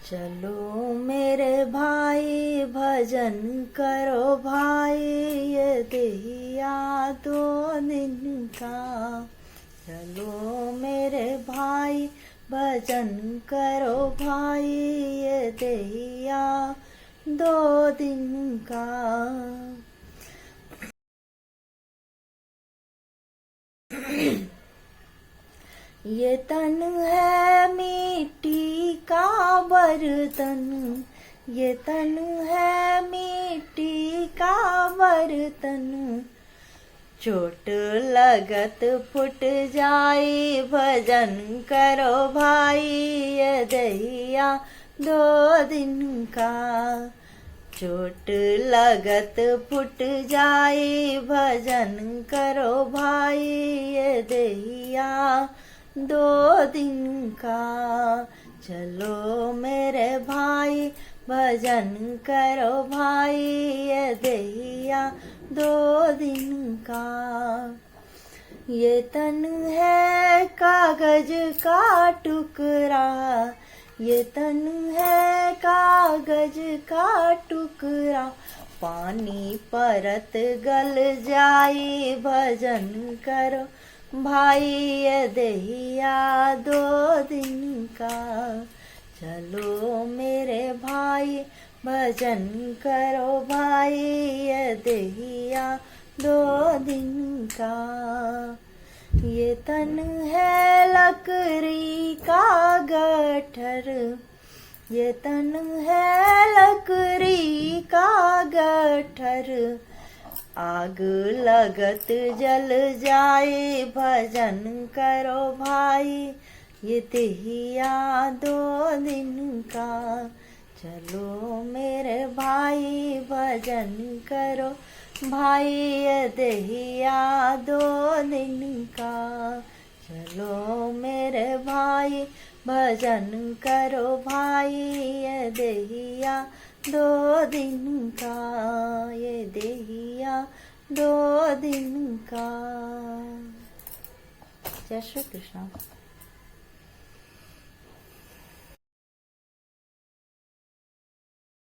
चलो मेरे भाई भजन करो भाई, ये देहिया 2 दिन का। चलो मेरे भाई भजन करो भाई, ये देहिया 2 दिन का। ये तन है मिट्टी का बर्तन, ये तन है मिट्टी का बर्तन। चोट लगत फुट जाए भजन करो भाई, ये दहिया 2 दिन का। चोट लगत फुट जाए भजन करो भाई, ये दहिया 2 दिन का। चलो मेरे भाई भजन करो भाई, ये दहिया 2 दिन का। ये तन है कागज का टुकड़ा, ये तन है कागज का टुकड़ा। पानी परत गल जाए भजन करो भाई, ये दहिया 2 दिन का। चलो मेरे भाई भजन करो भाई, ये दहिया 2 दिन का। ये तन है लकड़ी का गट्ठर, ये तन है लकड़ी का गट्ठर। आग लगत जल जाए भजन करो भाई, ये दहिया 2 दिन का। चलो मेरे भाई भजन करो भाई, ये दहिया 2 दिन का। चलो मेरे भाई भजन करो भाई, ये दहिया 2 दिन का, ये दहिया 2 दिन का। जय श्री कृष्ण।